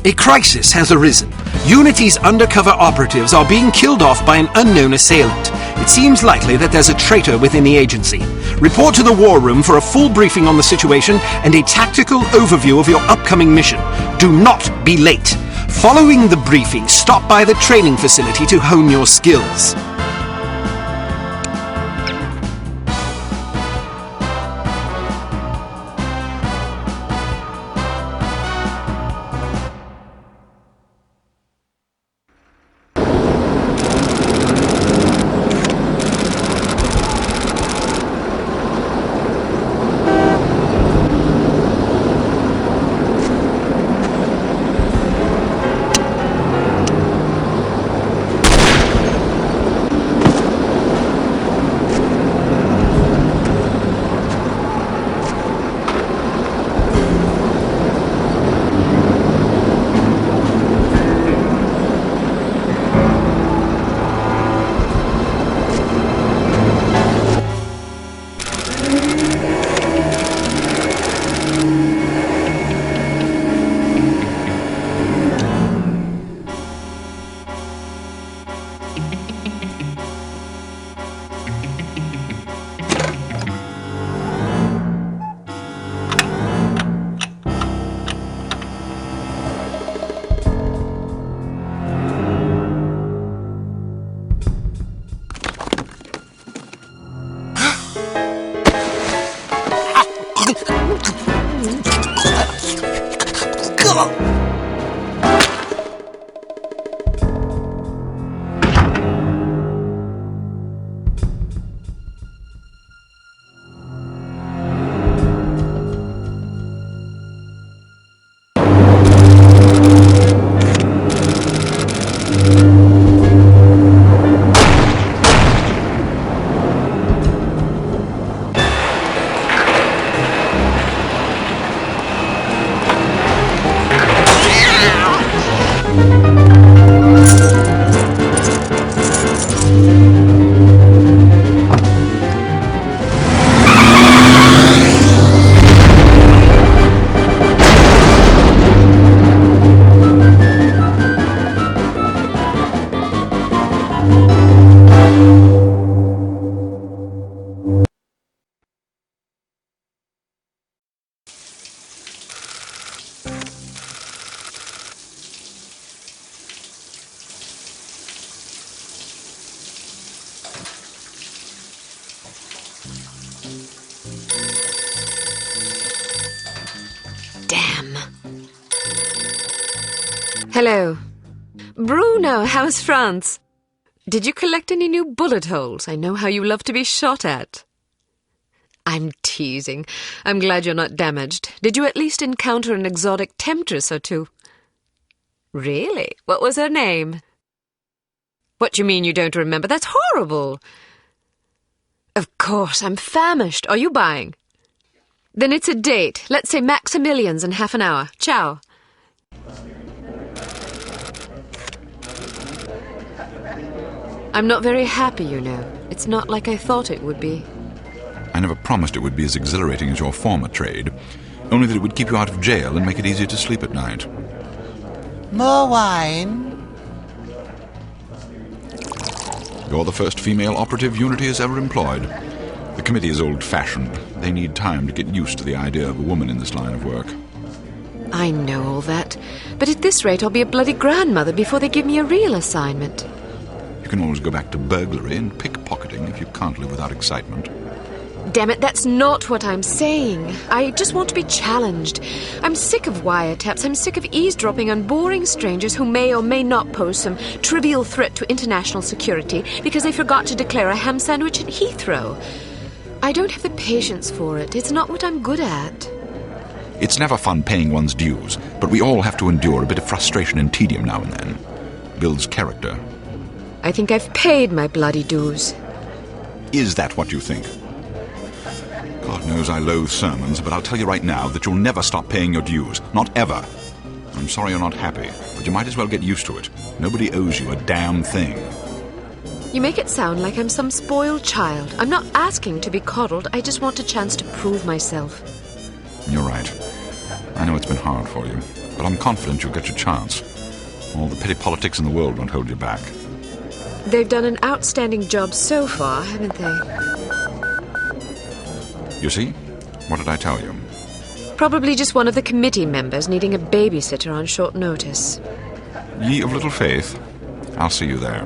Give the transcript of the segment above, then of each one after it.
A crisis has arisen. Unity's undercover operatives are being killed off by an unknown assailant. It seems likely that there's a traitor within the agency. Report to the war room for a full briefing on the situation and a tactical overview of your upcoming mission. Do not be late. Following the briefing, stop by the training facility to hone your skills. Hello. Bruno, how's France? Did you collect any new bullet holes? I know how you love to be shot at. I'm teasing. I'm glad you're not damaged. Did you at least encounter an exotic temptress or two? Really? What was her name? What do you mean you don't remember? That's horrible. Of course, I'm famished. Are you buying? Then it's a date. Let's say Maximilian's in half an hour. Ciao. I'm not very happy, you know. It's not like I thought it would be. I never promised it would be as exhilarating as your former trade, only that it would keep you out of jail and make it easier to sleep at night. More wine? You're the first female operative Unity has ever employed. The committee is old-fashioned. They need time to get used to the idea of a woman in this line of work. I know all that, but at this rate I'll be a bloody grandmother before they give me a real assignment. You can always go back to burglary and pickpocketing if you can't live without excitement. Damn it, that's not what I'm saying. I just want to be challenged. I'm sick of wiretaps. I'm sick of eavesdropping on boring strangers who may or may not pose some trivial threat to international security because they forgot to declare a ham sandwich at Heathrow. I don't have the patience for it. It's not what I'm good at. It's never fun paying one's dues, but we all have to endure a bit of frustration and tedium now and then. Builds character. I think I've paid my bloody dues. Is that what you think? God knows I loathe sermons, but I'll tell you right now that you'll never stop paying your dues. Not ever. I'm sorry you're not happy, but you might as well get used to it. Nobody owes you a damn thing. You make it sound like I'm some spoiled child. I'm not asking to be coddled. I just want a chance to prove myself. You're right. I know it's been hard for you, but I'm confident you'll get your chance. All the petty politics in the world won't hold you back. They've done an outstanding job so far, haven't they? You see? What did I tell you? Probably just one of the committee members needing a babysitter on short notice. Ye of little faith. I'll see you there.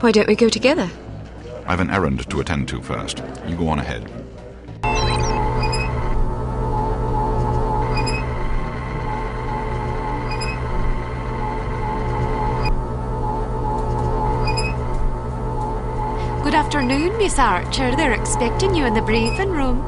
Why don't we go together? I've an errand to attend to first. You go on ahead. Good afternoon, Miss Archer. They're expecting you in the briefing room.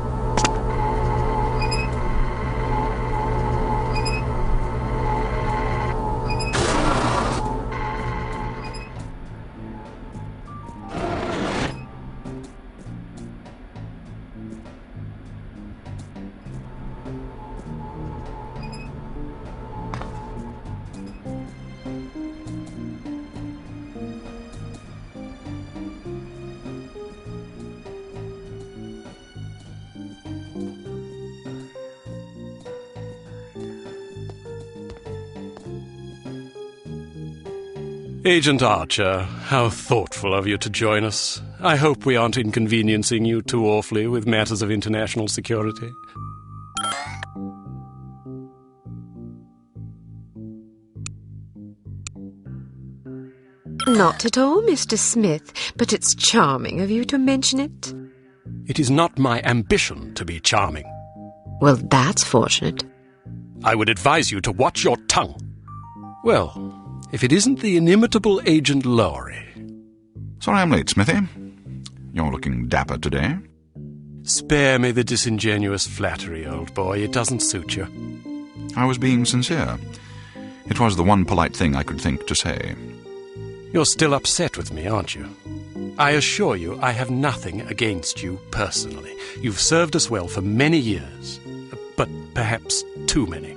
Agent Archer, how thoughtful of you to join us. I hope we aren't inconveniencing you too awfully with matters of international security. Not at all, Mr. Smith, but it's charming of you to mention it. It is not my ambition to be charming. Well, that's fortunate. I would advise you to watch your tongue. Well, if it isn't the inimitable Agent Lowry. Sorry I'm late, Smithy. You're looking dapper today. Spare me the disingenuous flattery, old boy. It doesn't suit you. I was being sincere. It was the one polite thing I could think to say. You're still upset with me, aren't you? I assure you I have nothing against you personally. You've served us well for many years, but perhaps too many.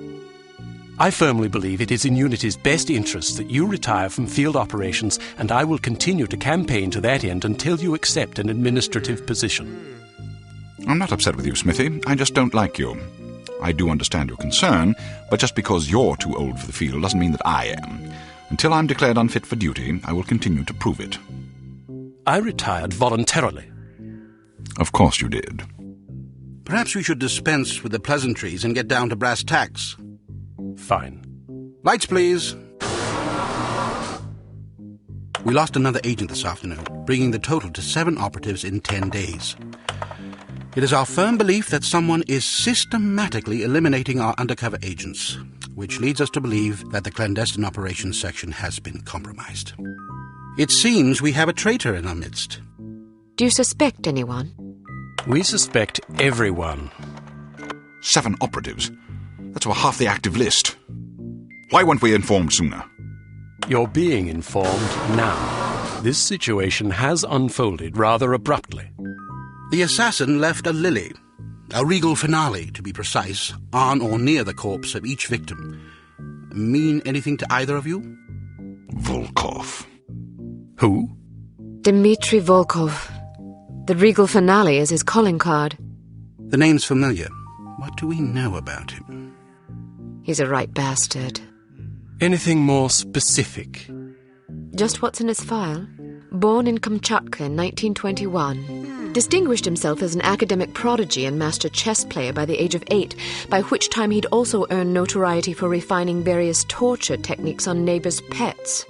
I firmly believe it is in Unity's best interest that you retire from field operations, and I will continue to campaign to that end until you accept an administrative position. I'm not upset with you, Smithy. I just don't like you. I do understand your concern, but just because you're too old for the field doesn't mean that I am. Until I'm declared unfit for duty, I will continue to prove it. I retired voluntarily. Of course you did. Perhaps we should dispense with the pleasantries and get down to brass tacks. Fine. Lights, please. We lost another agent this afternoon, bringing the total to 7 operatives in 10 days. It is our firm belief that someone is systematically eliminating our undercover agents, which leads us to believe that the clandestine operations section has been compromised. It seems we have a traitor in our midst. Do you suspect anyone? We suspect everyone. 7 operatives. That's over half the active list. Why weren't we informed sooner? You're being informed now. This situation has unfolded rather abruptly. The assassin left a lily, a regal finale, to be precise, on or near the corpse of each victim. Mean anything to either of you? Volkov. Who? Dmitri Volkov. The regal finale is his calling card. The name's familiar. What do we know about him? He's a right bastard. Anything more specific? Just what's in his file. Born in Kamchatka in 1921. Distinguished himself as an academic prodigy and master chess player by the age of 8, by which time he'd also earned notoriety for refining various torture techniques on neighbors' pets.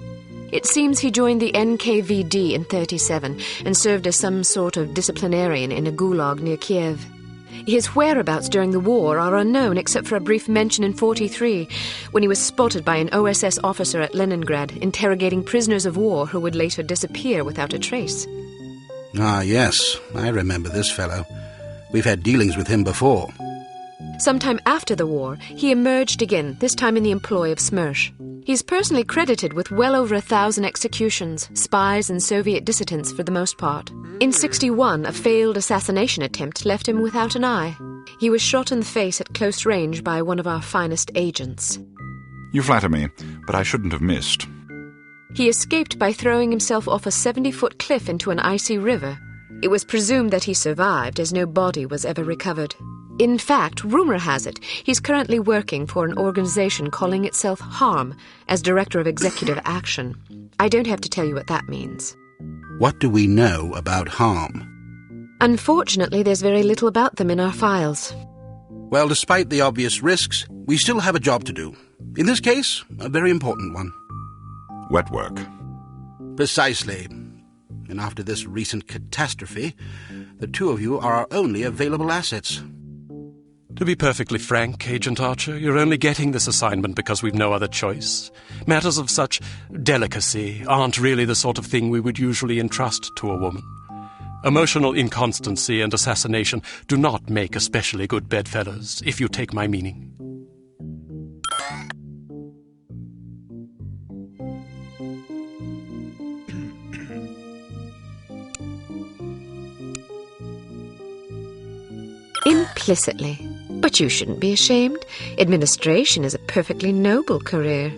It seems he joined the NKVD in 1937 and served as some sort of disciplinarian in a gulag near Kiev. His whereabouts during the war are unknown except for a brief mention in 1943 when he was spotted by an OSS officer at Leningrad interrogating prisoners of war who would later disappear without a trace. Ah, yes, I remember this fellow. We've had dealings with him before. Sometime after the war, he emerged again, this time in the employ of Smersh. He's personally credited with well over 1,000 executions, spies and Soviet dissidents for the most part. In '61, a failed assassination attempt left him without an eye. He was shot in the face at close range by one of our finest agents. You flatter me, but I shouldn't have missed. He escaped by throwing himself off a 70-foot cliff into an icy river. It was presumed that he survived, as no body was ever recovered. In fact, rumor has it, he's currently working for an organization calling itself HARM as Director of Executive Action. I don't have to tell you what that means. What do we know about harm? Unfortunately, there's very little about them in our files. Well, despite the obvious risks, we still have a job to do. In this case, a very important one. Wet work. Precisely. And after this recent catastrophe, the two of you are our only available assets. To be perfectly frank, Agent Archer, you're only getting this assignment because we've no other choice. Matters of such delicacy aren't really the sort of thing we would usually entrust to a woman. Emotional inconstancy and assassination do not make especially good bedfellows, if you take my meaning. Implicitly. But you shouldn't be ashamed. Administration is a perfectly noble career.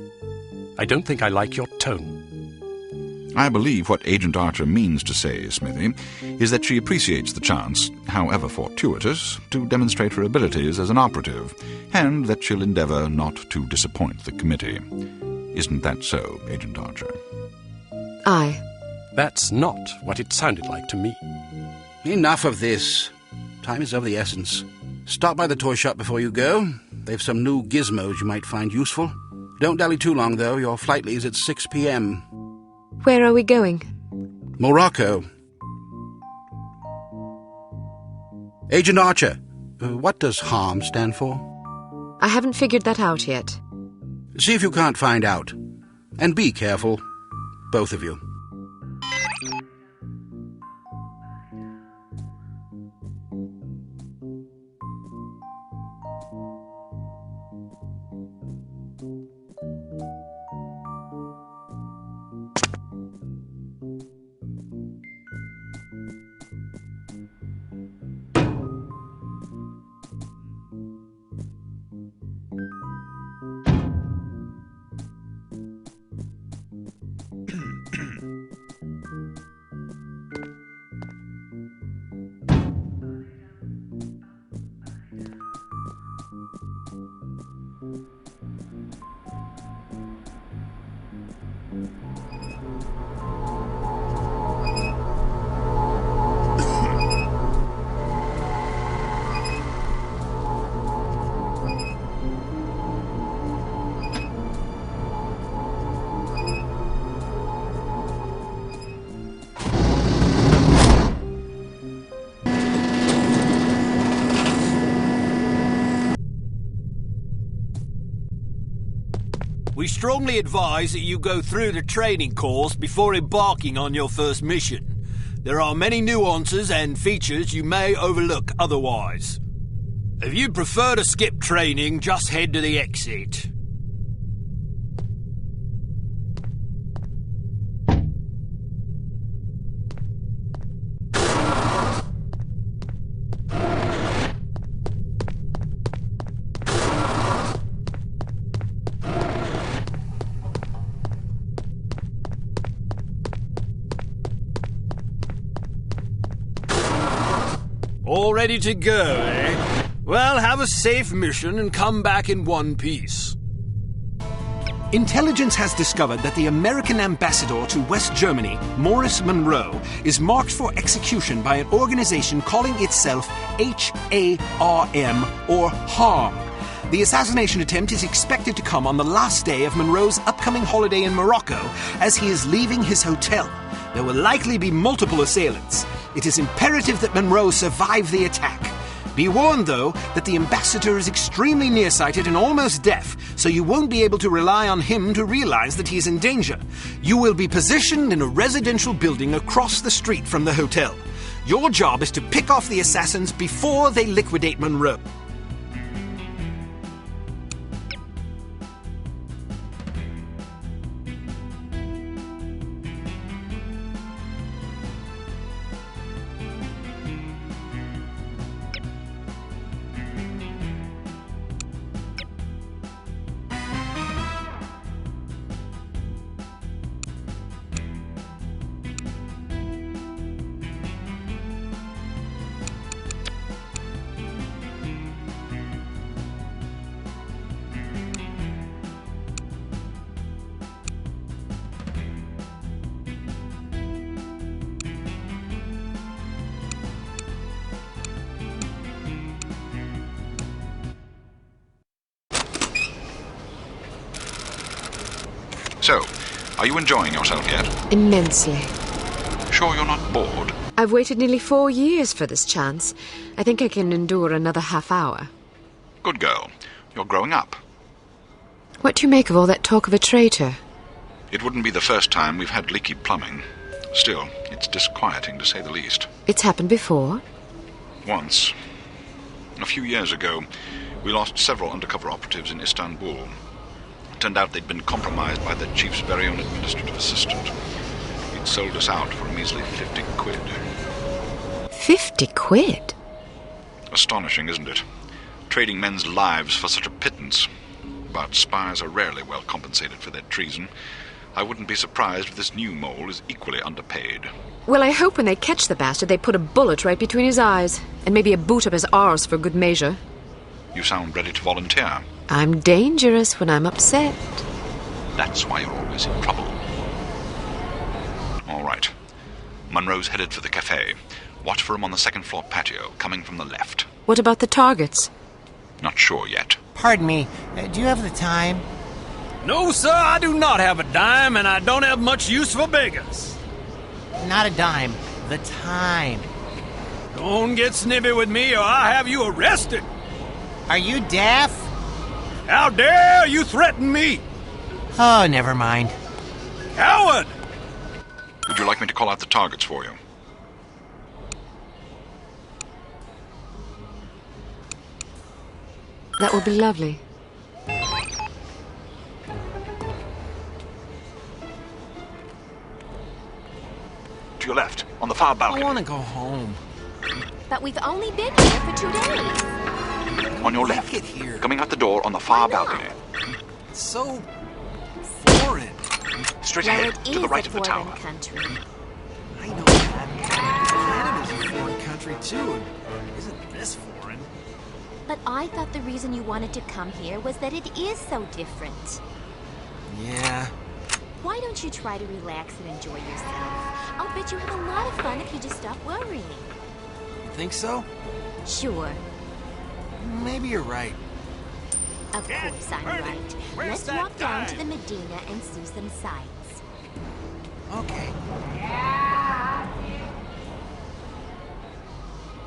I don't think I like your tone. I believe what Agent Archer means to say, Smithy, is that she appreciates the chance, however fortuitous, to demonstrate her abilities as an operative, and that she'll endeavour not to disappoint the committee. Isn't that so, Agent Archer? Aye. That's not what it sounded like to me. Enough of this. Time is of the essence. Stop by the toy shop before you go. They've some new gizmos you might find useful. Don't dally too long, though. Your flight leaves at 6 p.m. Where are we going? Morocco. Agent Archer, what does HARM stand for? I haven't figured that out yet. See if you can't find out. And be careful, both of you. We strongly advise that you go through the training course before embarking on your first mission. There are many nuances and features you may overlook otherwise. If you prefer to skip training, just head to the exit. All ready to go, eh? Well, have a safe mission and come back in one piece. Intelligence has discovered that the American ambassador to West Germany, Morris Monroe, is marked for execution by an organization calling itself HARM, or HARM. The assassination attempt is expected to come on the last day of Monroe's upcoming holiday in Morocco as he is leaving his hotel. There will likely be multiple assailants. It is imperative that Monroe survive the attack. Be warned, though, that the ambassador is extremely nearsighted and almost deaf, so you won't be able to rely on him to realize that he is in danger. You will be positioned in a residential building across the street from the hotel. Your job is to pick off the assassins before they liquidate Monroe. So, are you enjoying yourself yet? Immensely. Sure you're not bored? I've waited nearly 4 years for this chance. I think I can endure another half hour. Good girl. You're growing up. What do you make of all that talk of a traitor? It wouldn't be the first time we've had leaky plumbing. Still, it's disquieting to say the least. It's happened before? Once. A few years ago, we lost several undercover operatives in Istanbul. Turned out they'd been compromised by the chief's very own administrative assistant. He'd sold us out for a measly 50 quid. 50 quid? Astonishing, isn't it? Trading men's lives for such a pittance. But spies are rarely well compensated for their treason. I wouldn't be surprised if this new mole is equally underpaid. Well, I hope when they catch the bastard, they put a bullet right between his eyes, and maybe a boot up his arse for good measure. You sound ready to volunteer. I'm dangerous when I'm upset. That's why you're always in trouble. All right. Munro's headed for the cafe. Watch for him on the second floor patio, coming from the left. What about the targets? Not sure yet. Pardon me, do you have the time? No, sir, I do not have a dime, and I don't have much use for beggars. Not a dime. The time. Don't get snippy with me, or I'll have you arrested. Are you deaf? How dare you threaten me? Oh, never mind. Coward! Would you like me to call out the targets for you? That would be lovely. To your left, on the far balcony. I want to go home. But we've only been here for 2 days. On your left, Get here. coming out the door on the far Why not? balcony. It's so foreign. Straight Well, ahead, it to the is right a of the foreign tower. country. I know that. Canada's a foreign country too. Isn't this foreign? But I thought the reason you wanted to come here was that it is so different. Yeah. Why don't you try to relax and enjoy yourself? I'll bet you have a lot of fun if you just stop worrying. Think so? Sure. Maybe you're right. Of course I'm Ernie, right. where's Let's that walk down to dime? the Medina and see some sights. Okay.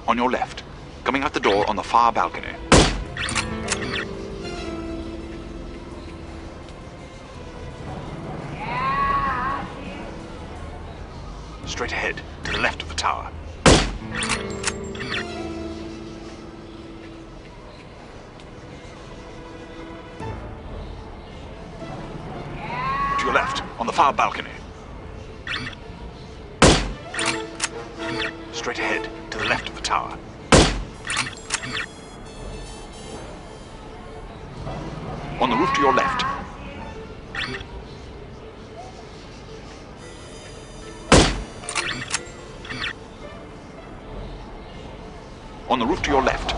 On your left, coming out the door on the far balcony. Straight ahead, to the left of the tower. To your left, on the far balcony. Straight ahead, to the left of the tower. On the roof to your left. On the roof to your left.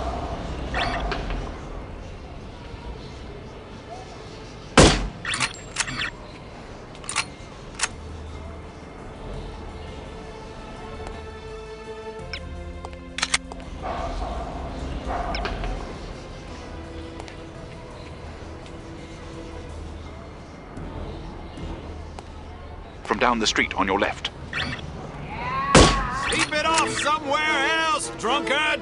From down the street on your left. Sleep it off somewhere else, drunkard!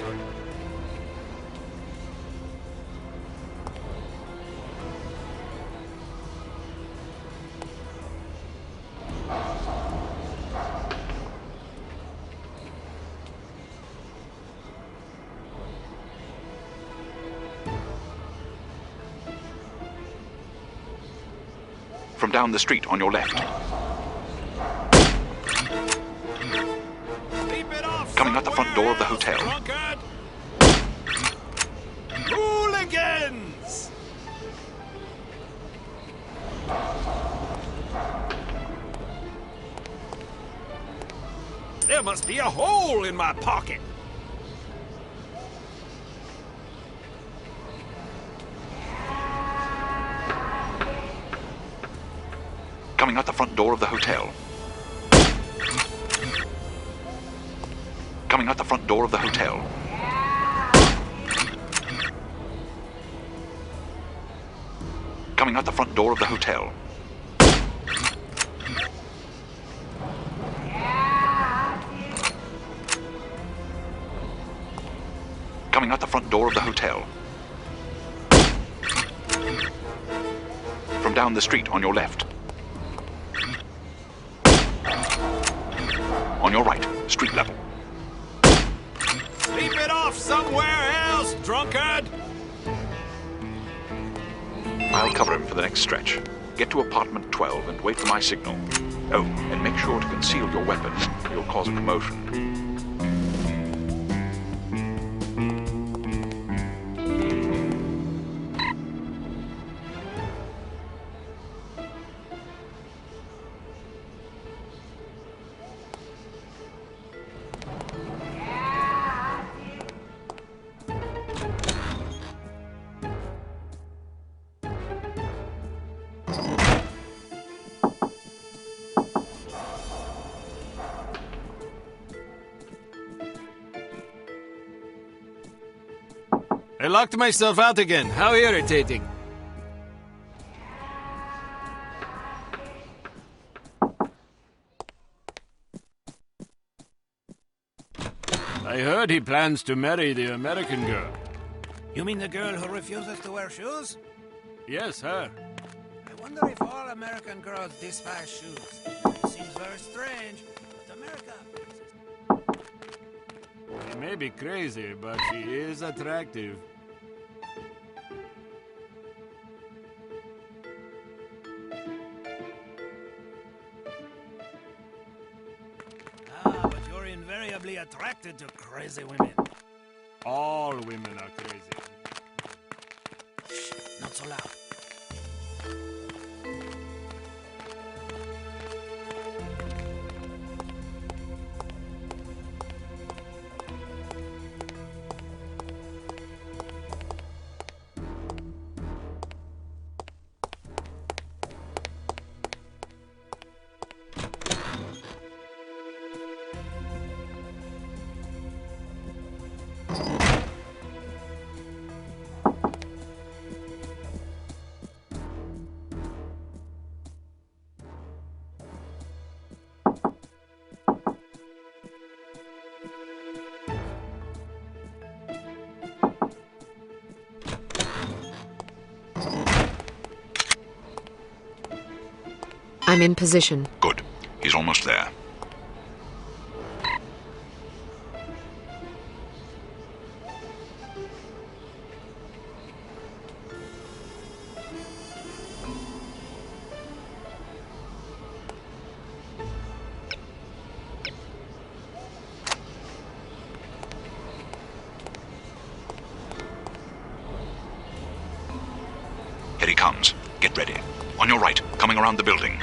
From down the street on your left. Sleep it off Coming out the front door of the somewhere hotel. else, drunkard! Hooligans! There must be a hole in my pocket. Coming out the front door of the hotel. Coming out the front door of the hotel. Coming out the front door of the hotel. coming out the front door of the hotel. From down the street on your left. On your right, street level. Sleep it off somewhere else, drunkard! I'll cover him for the next stretch. Get to apartment 12 and wait for my signal. Oh, and make sure to conceal your weapon. You'll cause a commotion. I locked myself out again. How irritating. I heard he plans to marry the American girl. You mean the girl who refuses to wear shoes? Yes, her. I wonder if all American girls despise shoes. It seems very strange, but America... She may be crazy, but she is attractive. Ah, but you're invariably attracted to crazy women. All women are crazy. Shh, not so loud. I'm in position. Good. He's almost there. Here he comes. Get ready. On your right, coming around the building.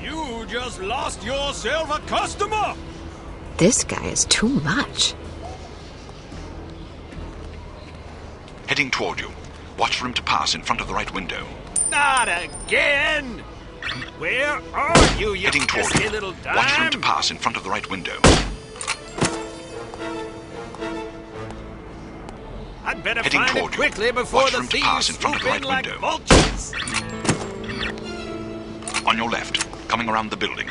You just lost yourself a customer! This guy is too much. Heading toward you. Watch for him to pass in front of the right window. Not again! Where are you, you Heading toward pesky you. little dime? Watch for him to pass in front of the right window. I'd better Heading find toward it you. quickly before Watch the for him to thieves pass in front of swoop the in right like window. vultures. On your left, coming around the building.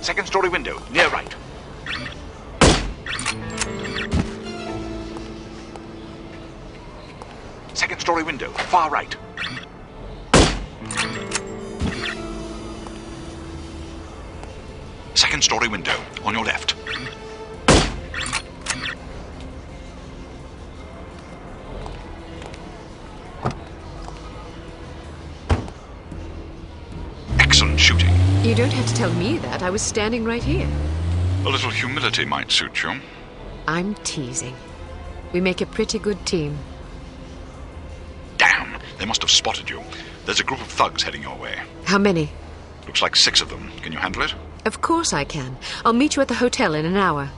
Second story window, near right. Second story window, far right. Second story window, on your left. Excellent shooting. You don't have to tell me that. I was standing right here. A little humility might suit you. I'm teasing. We make a pretty good team. Damn, they must have spotted you. There's a group of thugs heading your way. How many? Looks like 6 of them. Can you handle it? Of course I can. I'll meet you at the hotel in an hour.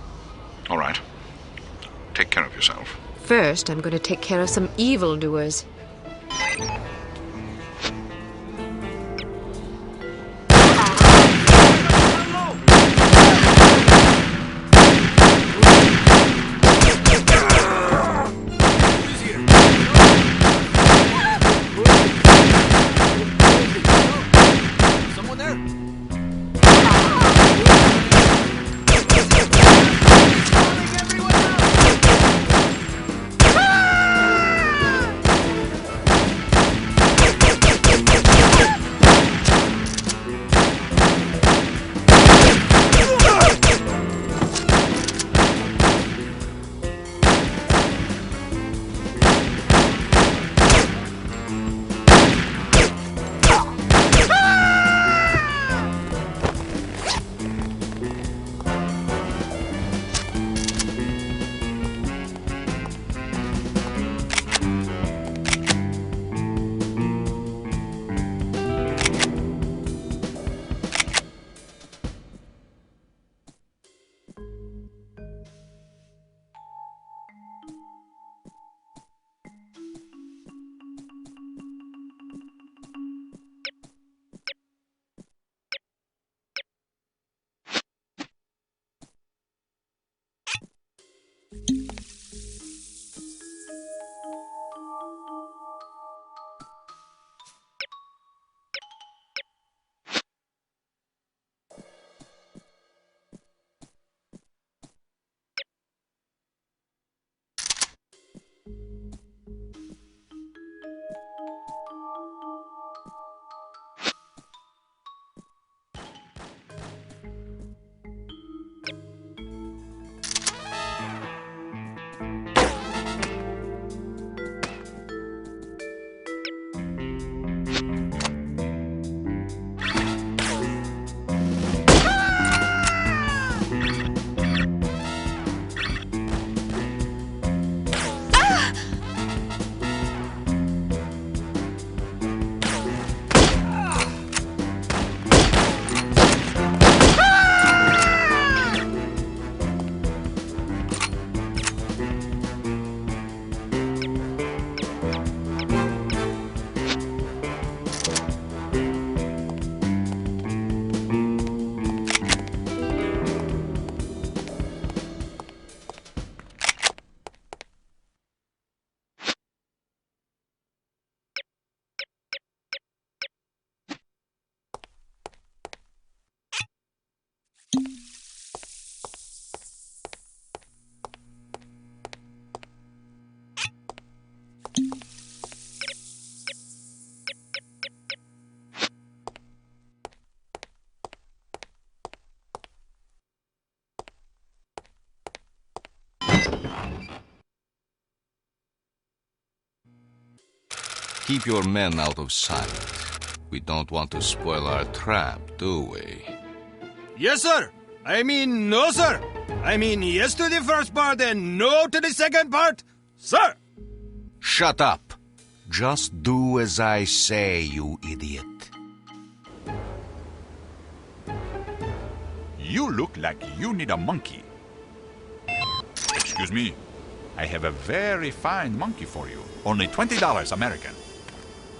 All right. Take care of yourself. First, I'm going to take care of some evildoers. Keep your men out of sight. We don't want to spoil our trap, do we? Yes, sir. I mean, no, sir. I mean, yes to the first part and no to the second part, sir. Shut up. Just do as I say, you idiot. You look like you need a monkey. Excuse me. I have a very fine monkey for you. Only $20 American.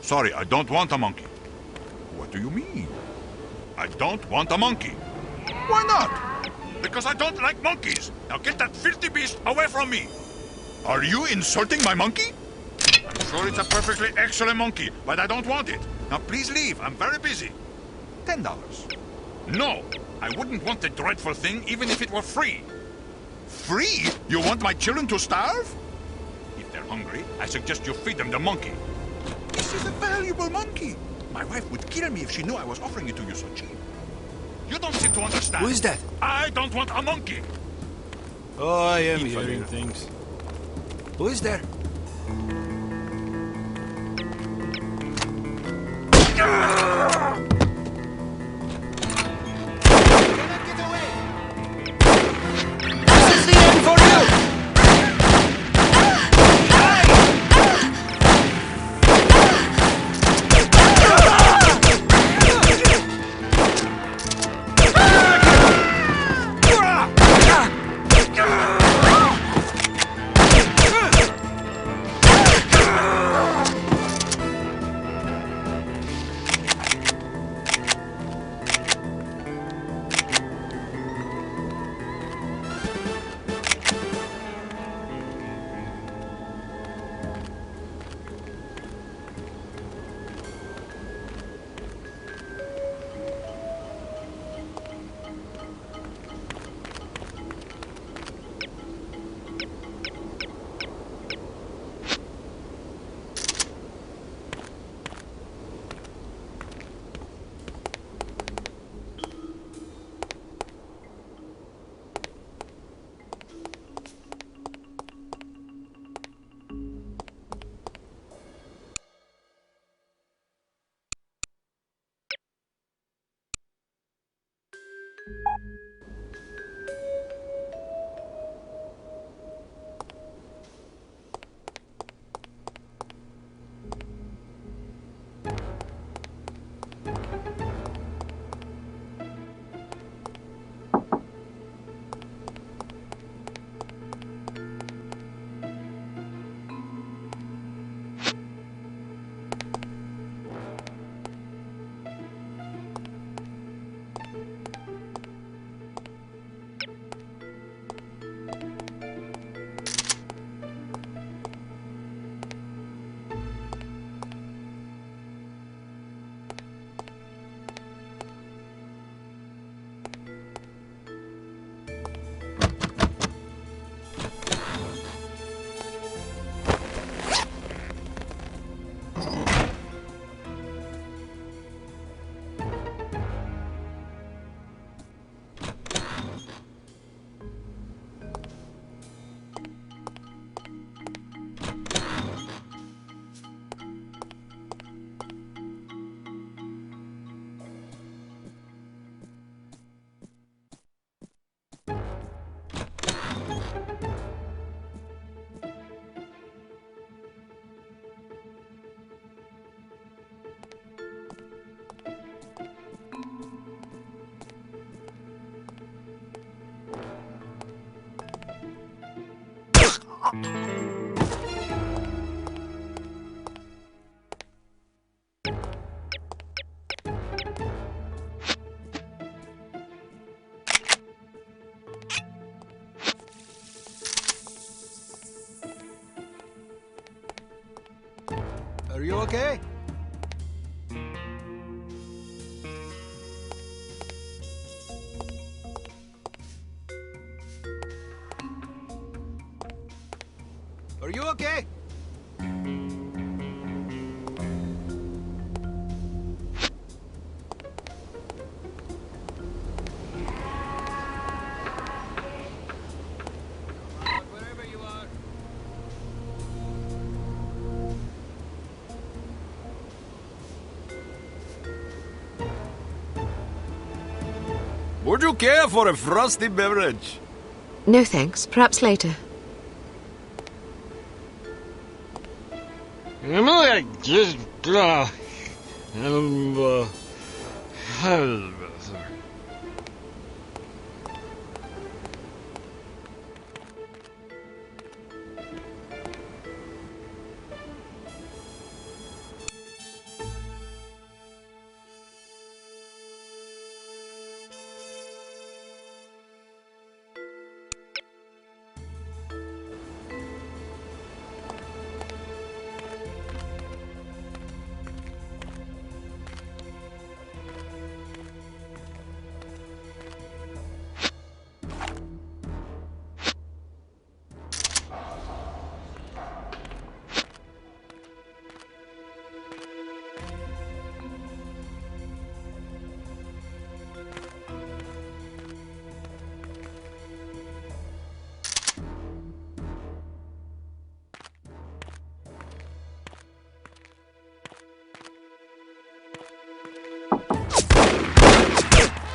Sorry, I don't want a monkey. What do you mean? I don't want a monkey. Why not? Because I don't like monkeys. Now get that filthy beast away from me. Are you insulting my monkey? I'm sure it's a perfectly excellent monkey, but I don't want it. Now please leave. I'm very busy. $10. No, I wouldn't want the dreadful thing even if it were free. Free? You want my children to starve? If they're hungry, I suggest you feed them the monkey. This is a valuable monkey. My wife would kill me if she knew I was offering it to you so cheap. You don't seem to understand. Who is that? I don't want a monkey. Oh, I am Eat for hearing dinner. things. Who is there? This is the end for you. Are you okay? Are you okay? Wherever you are. Would you care for a frosty beverage? No thanks. Perhaps later. You know, I just...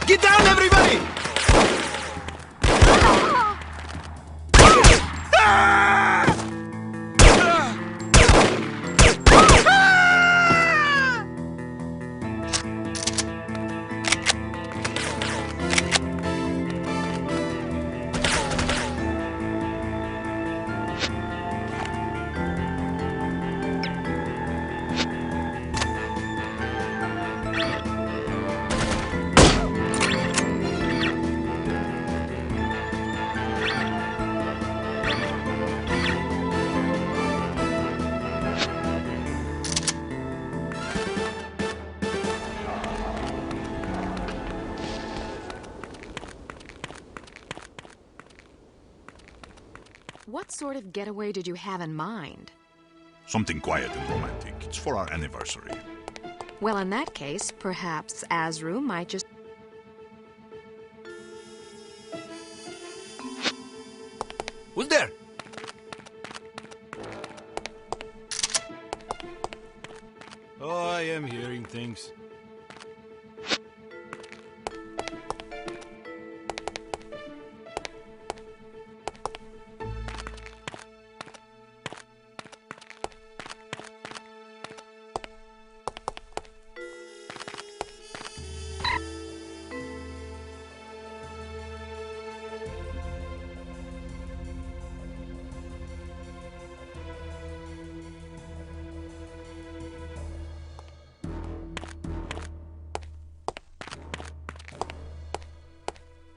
Get down, everybody! What sort of getaway did you have in mind? Something quiet and romantic. It's for our anniversary. Well, in that case, perhaps Azru might just... Who's there? Oh, I am hearing things.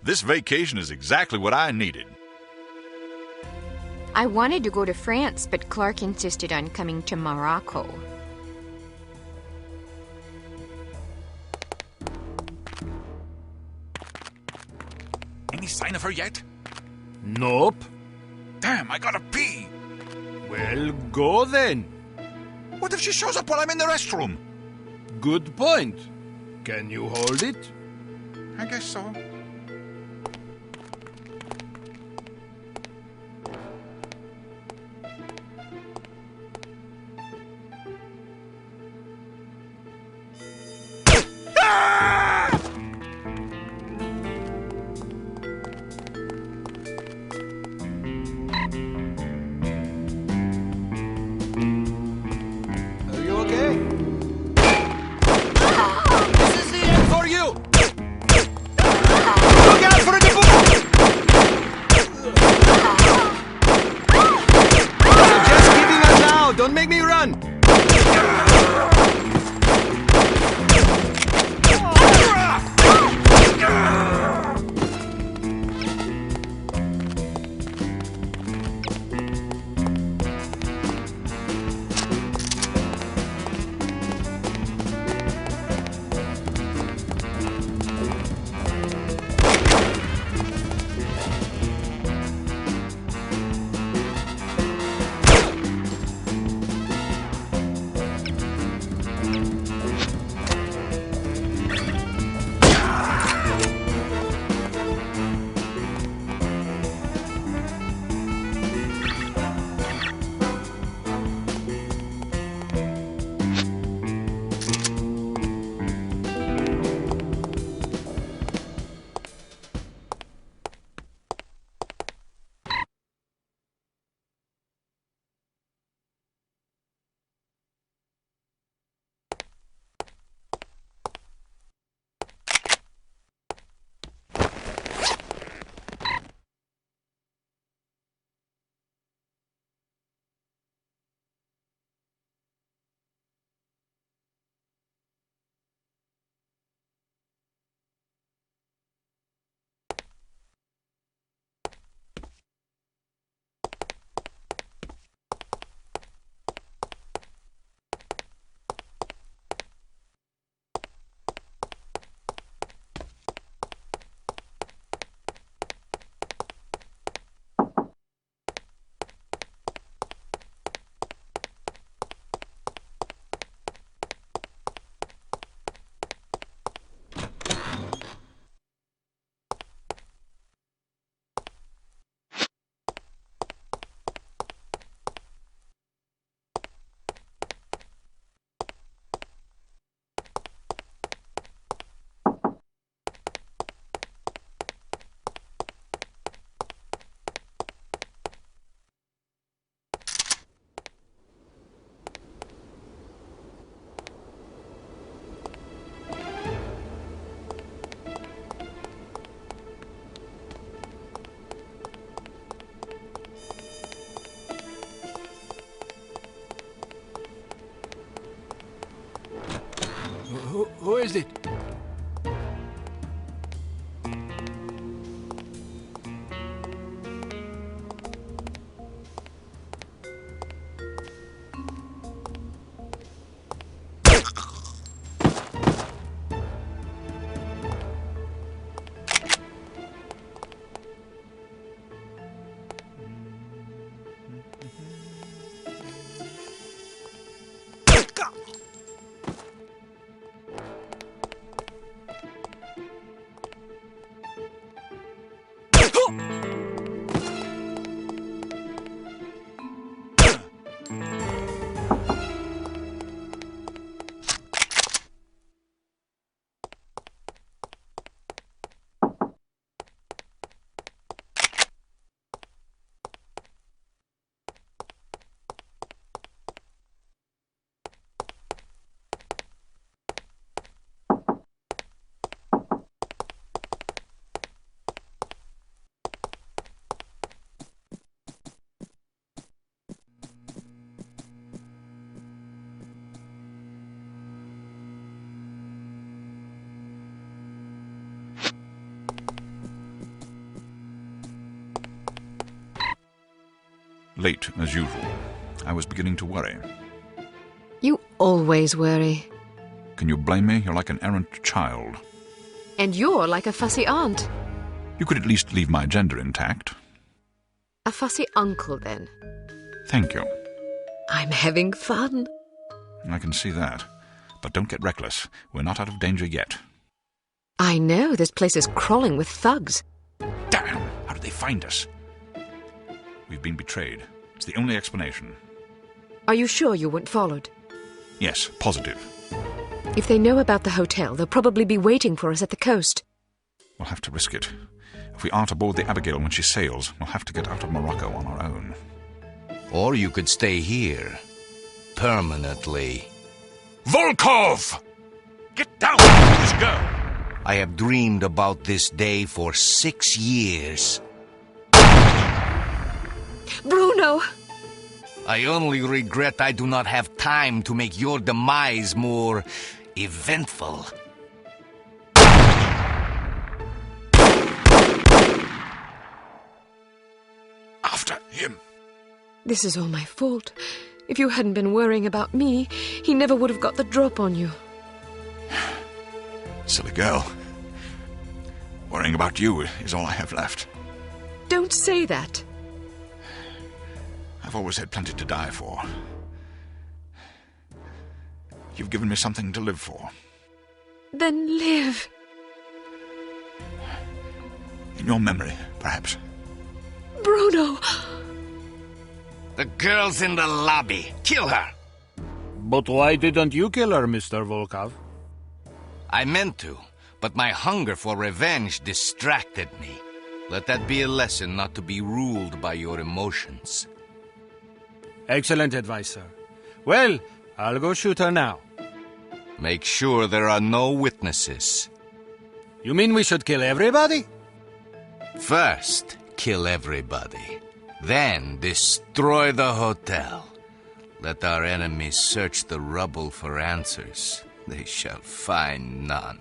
This vacation is exactly what I needed. I wanted to go to France, but Clark insisted on coming to Morocco. Any sign of her yet? Nope. Damn, I gotta pee. Well, go then. What if she shows up while I'm in the restroom? Good point. Can you hold it? I guess so. Are you okay? This is the end for you! Look out for the book! I'm just giving up now! Don't make me run! realized it. Late, as usual. I was beginning to worry. You always worry. Can you blame me? You're like an errant child. And you're like a fussy aunt. You could at least leave my gender intact. A fussy uncle, then. Thank you. I'm having fun. I can see that. But don't get reckless. We're not out of danger yet. I know, this place is crawling with thugs. Damn! How did they find us? We've been betrayed. It's the only explanation. Are you sure you weren't followed? Yes, positive. If they know about the hotel, they'll probably be waiting for us at the coast. We'll have to risk it. If we aren't aboard the Abigail when she sails, we'll have to get out of Morocco on our own. Or you could stay here. Permanently. Volkov! Get down, this girl! I have dreamed about this day for 6 years. Bruno! I only regret I do not have time to make your demise more eventful. After him. This is all my fault. If you hadn't been worrying about me, he never would have got the drop on you. Silly girl. Worrying about you is all I have left. Don't say that. I've always had plenty to die for. You've given me something to live for. Then live. In your memory, perhaps. Bruno! The girl's in the lobby. Kill her. But why didn't you kill her, Mr. Volkov? I meant to, but my hunger for revenge distracted me. Let that be a lesson not to be ruled by your emotions. Excellent advice, sir. Well, I'll go shoot her now. Make sure there are no witnesses. You mean we should kill everybody? First, kill everybody. Then destroy the hotel. Let our enemies search the rubble for answers. They shall find none.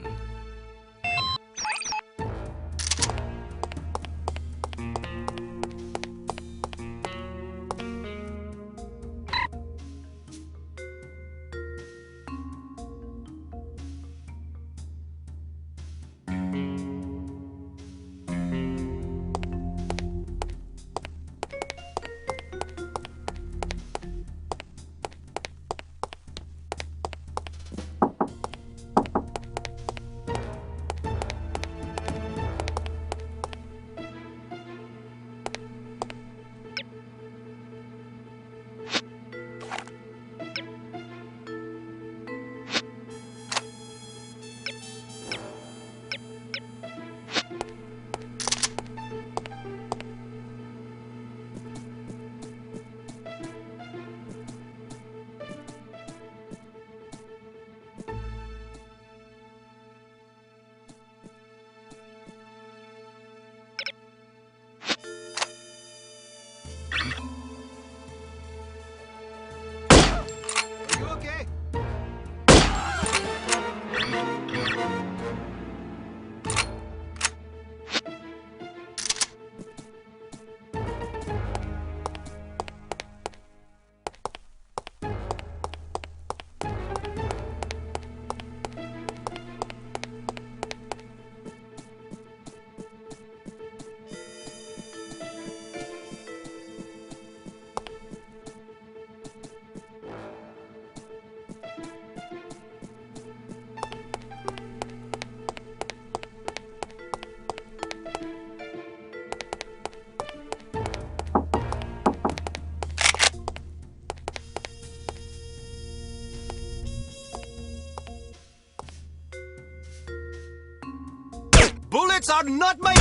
You okay? bullets are not my...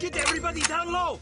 Get everybody down low!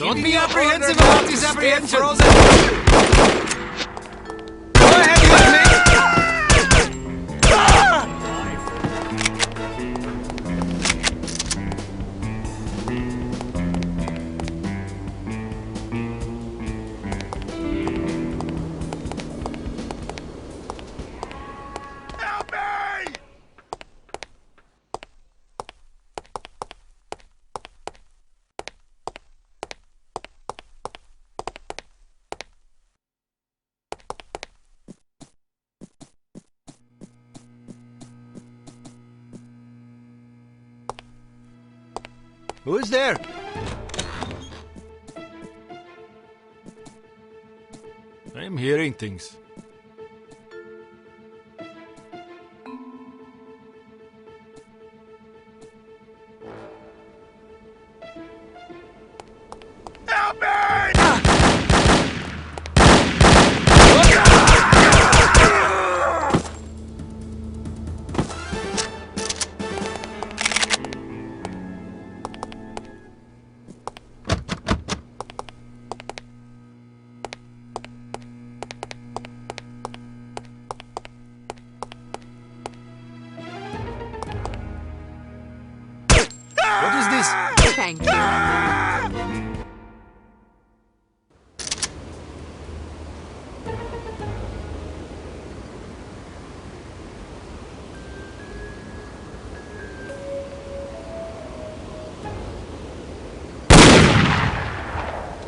Don't be apprehensive about these apprehensions! Go ahead with me! Who is there? I'm hearing things. Help me!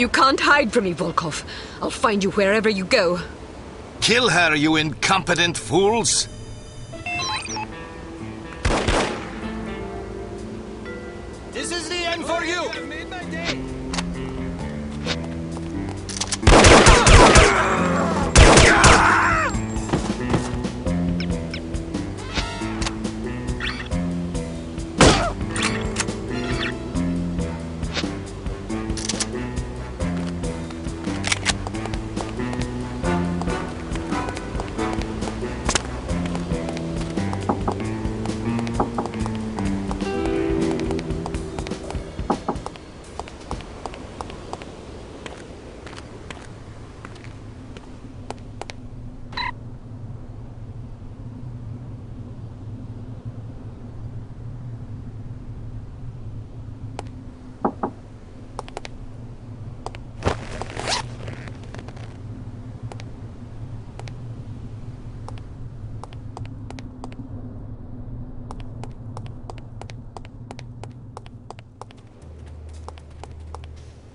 You can't hide from me, Volkov. I'll find you wherever you go. Kill her, you incompetent fools! This is the end for you! I've made my day.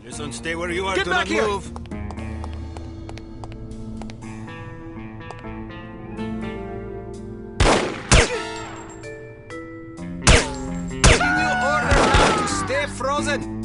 Listen, stay where you are. Get Do back not here. move. Giving you order now to stay frozen.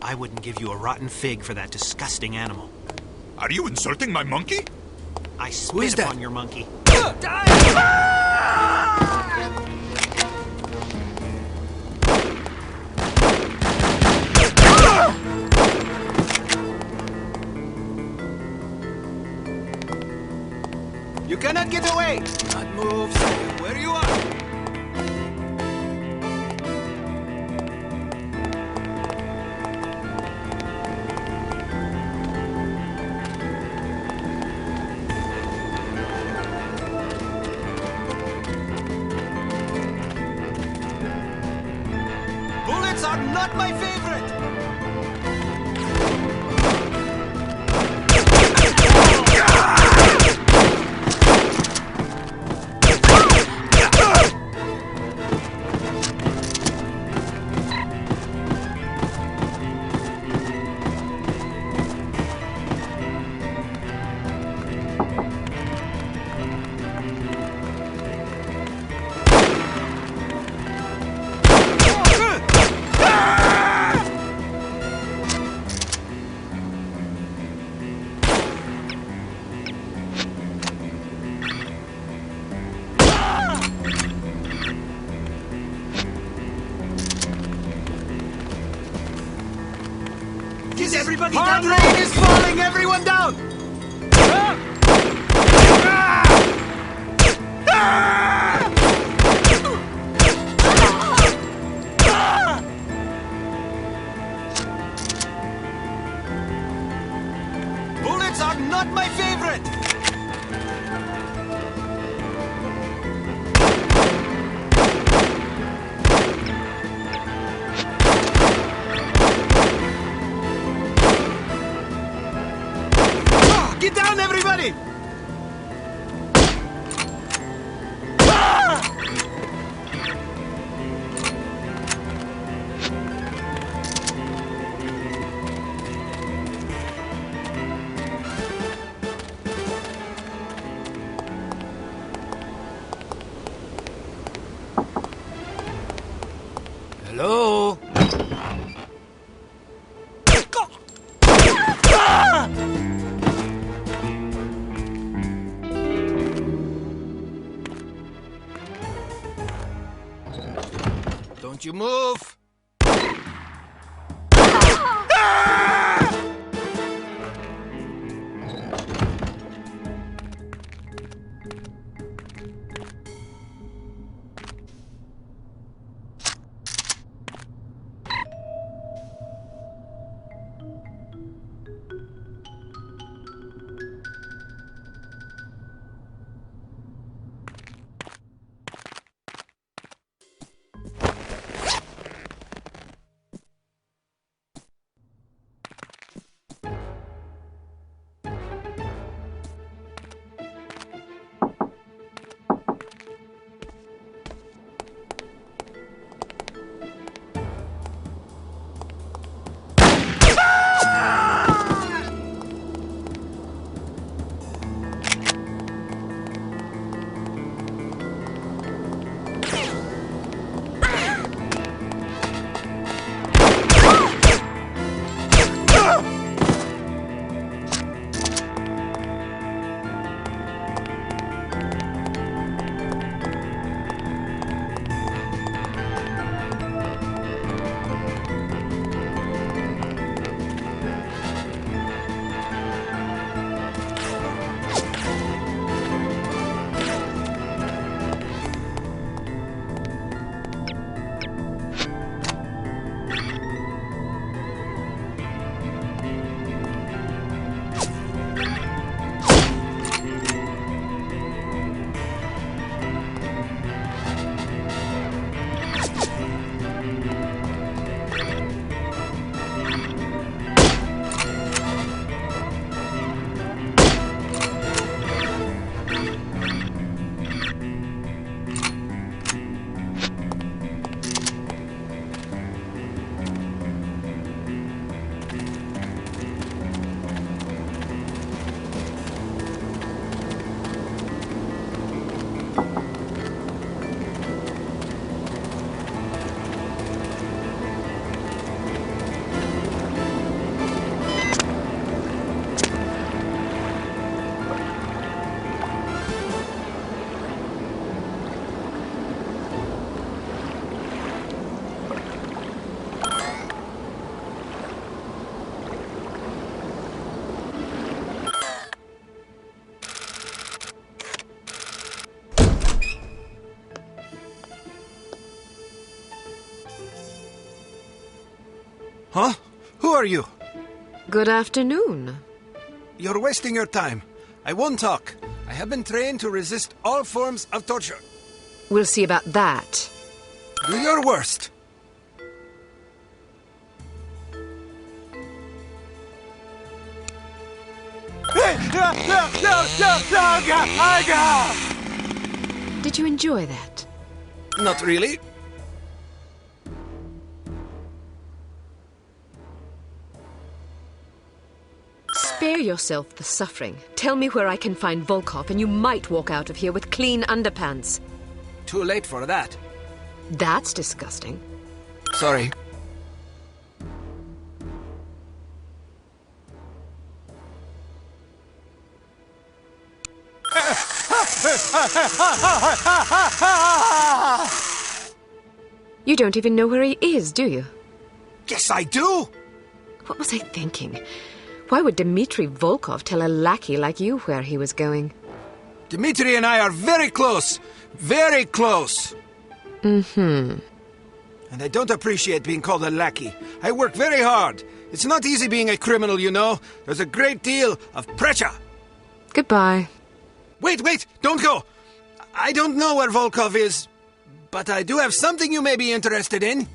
I wouldn't give you a rotten fig for that disgusting animal. Are you insulting my monkey? I spit upon your monkey. You cannot get away! Not move, stay where you are! Bullets are not my favorite! Is everybody Hard down rain there? is falling! Everyone down! Bullets are not my favorite! Don't you move! Huh? Who are you? Good afternoon. You're wasting your time. I won't talk. I have been trained to resist all forms of torture. We'll see about that. Do your worst. Did you enjoy that? Not really. Spare yourself the suffering. Tell me where I can find Volkov and you might walk out of here with clean underpants. Too late for that. That's disgusting. Sorry. You don't even know where he is, do you? Yes, I do! What was I thinking? Why would Dmitri Volkov tell a lackey like you where he was going? Dmitri and I are very close. Very close. Mm-hmm. And I don't appreciate being called a lackey. I work very hard. It's not easy being a criminal, you know. There's a great deal of pressure. Goodbye. Wait, don't go. I don't know where Volkov is, but I do have something you may be interested in.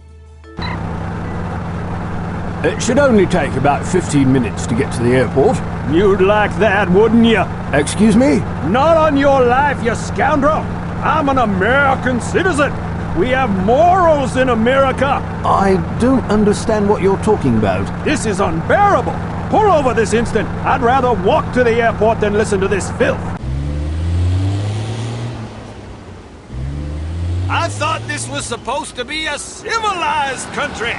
It should only take about 15 minutes to get to the airport. You'd like that, wouldn't you? Excuse me? Not on your life, you scoundrel! I'm an American citizen! We have morals in America! I don't understand what you're talking about. This is unbearable! Pull over this instant! I'd rather walk to the airport than listen to this filth! I thought this was supposed to be a civilized country!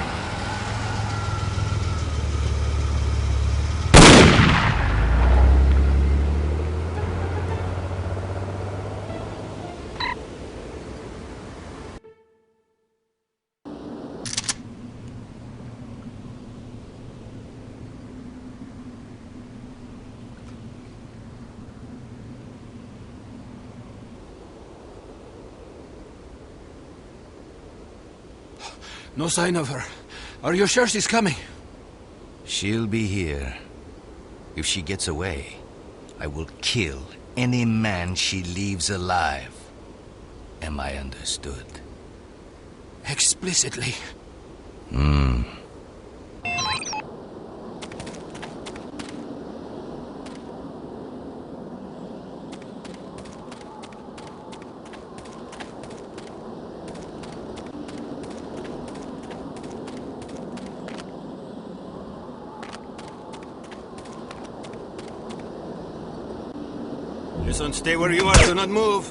No sign of her. Are you sure she's coming? She'll be here. If she gets away, I will kill any man she leaves alive. Am I understood? Explicitly. Listen, stay where you are. Do not move.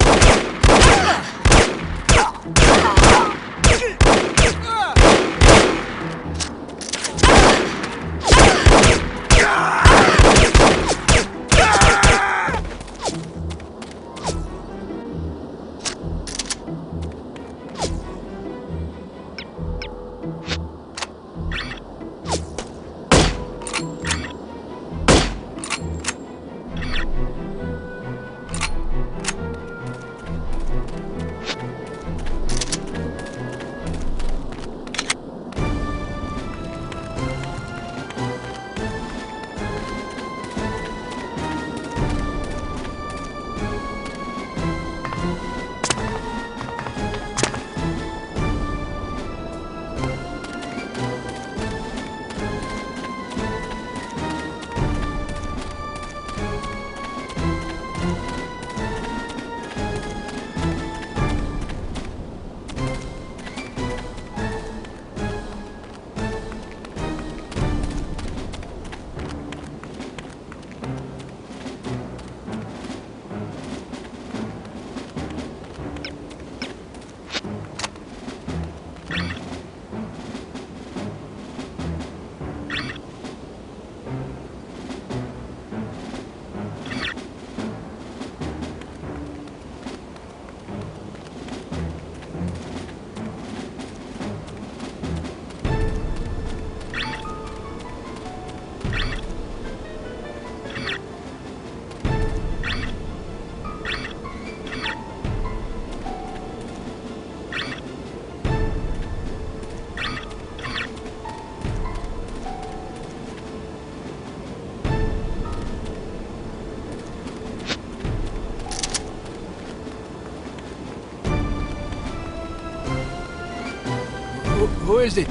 Who is it?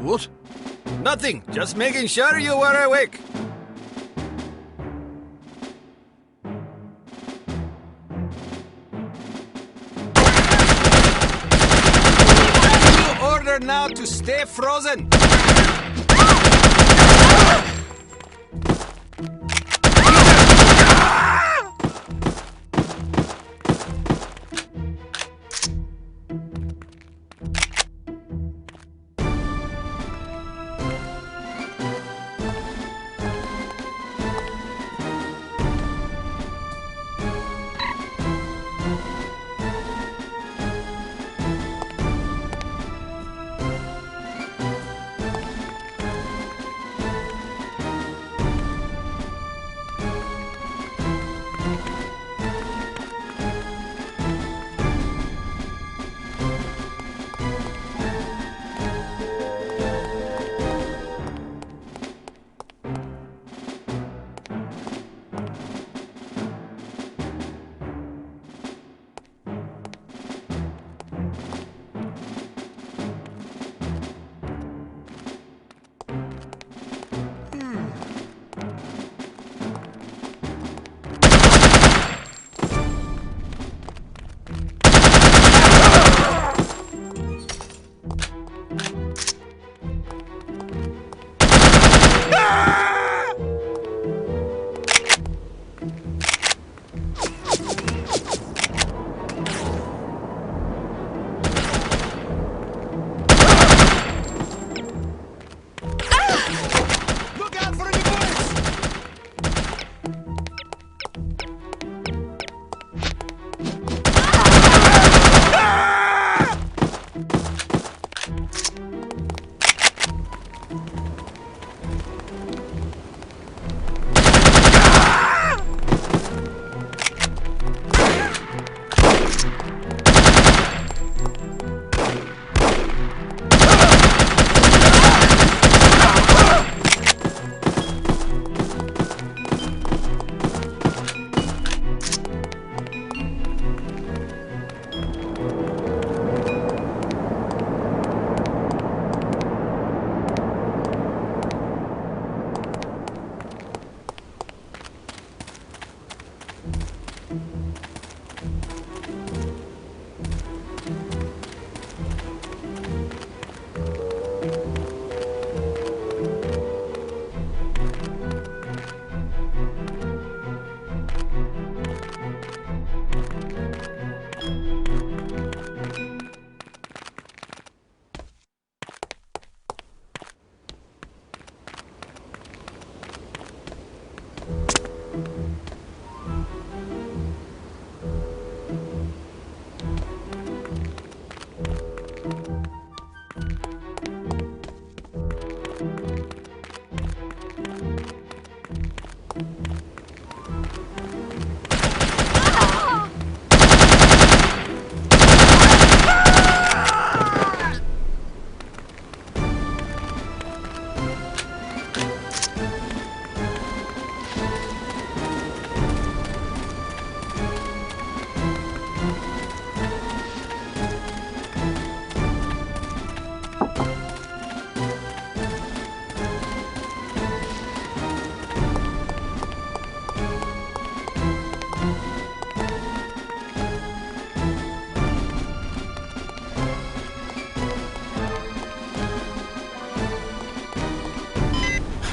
What? Nothing. Just making sure you were awake. You order now to stay frozen.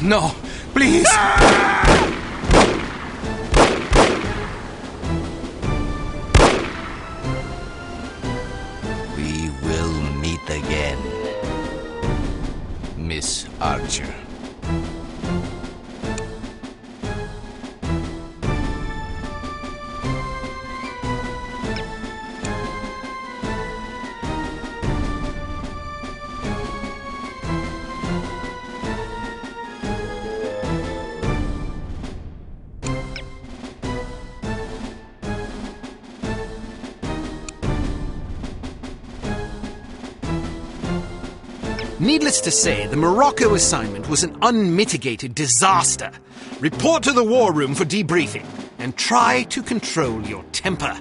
No, please! We will meet again, Miss Archer. Needless to say, the Morocco assignment was an unmitigated disaster. Report to the war room for debriefing, and try to control your temper.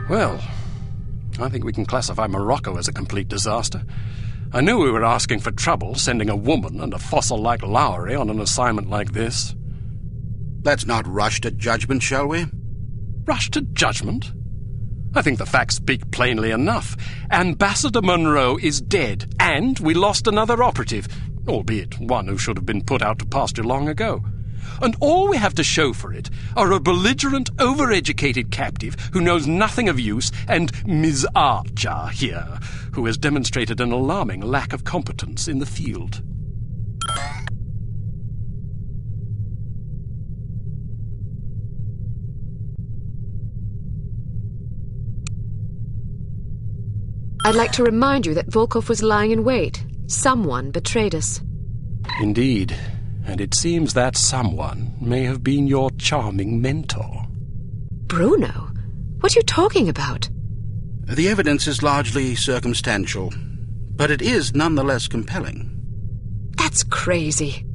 Well, I think we can classify Morocco as a complete disaster. I knew we were asking for trouble, sending a woman and a fossil like Lowry on an assignment like this. Let's not rush to judgment, shall we? Rush to judgment? I think the facts speak plainly enough. Ambassador Monroe is dead, and we lost another operative, albeit one who should have been put out to pasture long ago. And all we have to show for it are a belligerent, overeducated captive who knows nothing of use, and Ms. Archer here, who has demonstrated an alarming lack of competence in the field. I'd like to remind you that Volkov was lying in wait. Someone betrayed us. Indeed. And it seems that someone may have been your charming mentor. Bruno? What are you talking about? The evidence is largely circumstantial, but it is nonetheless compelling. That's crazy.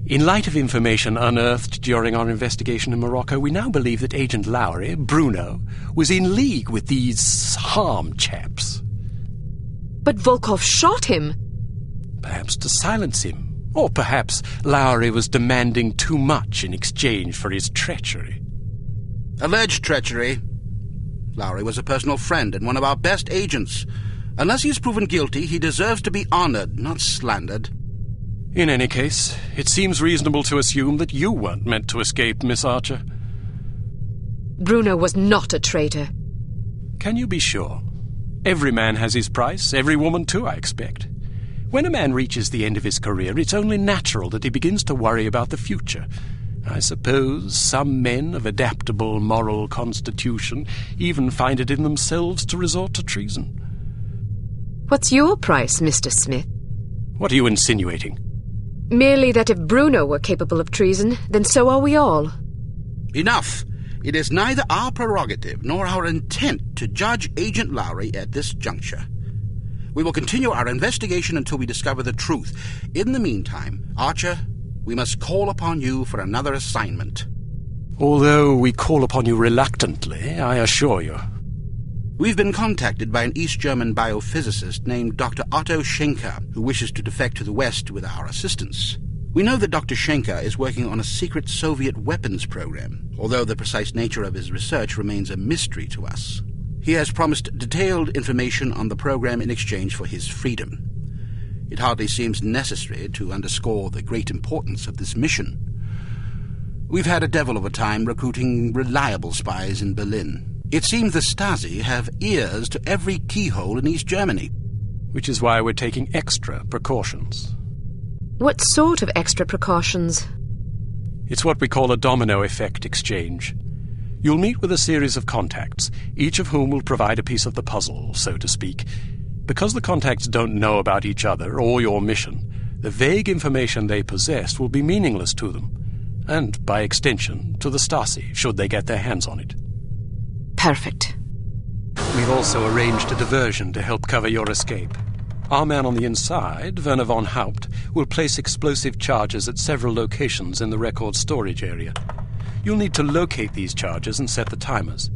In light of information unearthed during our investigation in Morocco, we now believe that Agent Lowry, Bruno, was in league with these harm chaps. But Volkov shot him. Perhaps to silence him. Or perhaps Lowry was demanding too much in exchange for his treachery. Alleged treachery. Lowry was a personal friend and one of our best agents. Unless he is proven guilty, he deserves to be honored, not slandered. In any case, it seems reasonable to assume that you weren't meant to escape, Miss Archer. Bruno was not a traitor. Can you be sure? Every man has his price, every woman too, I expect. When a man reaches the end of his career, it's only natural that he begins to worry about the future. I suppose some men of adaptable moral constitution even find it in themselves to resort to treason. What's your price, Mr. Smith? What are you insinuating? Merely that if Bruno were capable of treason, then so are we all. Enough! It is neither our prerogative nor our intent to judge Agent Lowry at this juncture. We will continue our investigation until we discover the truth. In the meantime, Archer, we must call upon you for another assignment. Although we call upon you reluctantly, I assure you. We've been contacted by an East German biophysicist named Dr. Otto Schenker, who wishes to defect to the West with our assistance. We know that Dr. Schenker is working on a secret Soviet weapons program, although the precise nature of his research remains a mystery to us. He has promised detailed information on the program in exchange for his freedom. It hardly seems necessary to underscore the great importance of this mission. We've had a devil of a time recruiting reliable spies in Berlin. It seems the Stasi have ears to every keyhole in East Germany. Which is why we're taking extra precautions. What sort of extra precautions? It's what we call a domino effect exchange. You'll meet with a series of contacts, each of whom will provide a piece of the puzzle, so to speak. Because the contacts don't know about each other or your mission, the vague information they possess will be meaningless to them, and, by extension, to the Stasi, should they get their hands on it. Perfect. We've also arranged a diversion to help cover your escape. Our man on the inside, Werner von Haupt, will place explosive charges at several locations in the record storage area. You'll need to locate these charges and set the timers.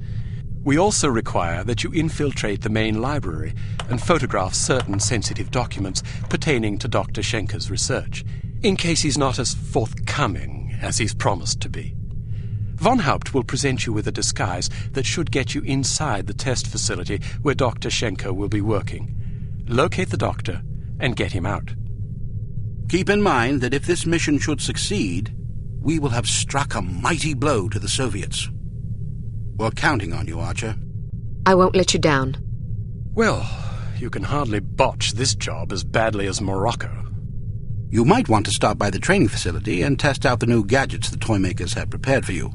We also require that you infiltrate the main library and photograph certain sensitive documents pertaining to Dr. Schenker's research, in case he's not as forthcoming as he's promised to be. Von Haupt will present you with a disguise that should get you inside the test facility where Dr. Schenker will be working. Locate the doctor and get him out. Keep in mind that if this mission should succeed, we will have struck a mighty blow to the Soviets. We're counting on you, Archer. I won't let you down. Well, you can hardly botch this job as badly as Morocco. You might want to stop by the training facility and test out the new gadgets the toy makers have prepared for you.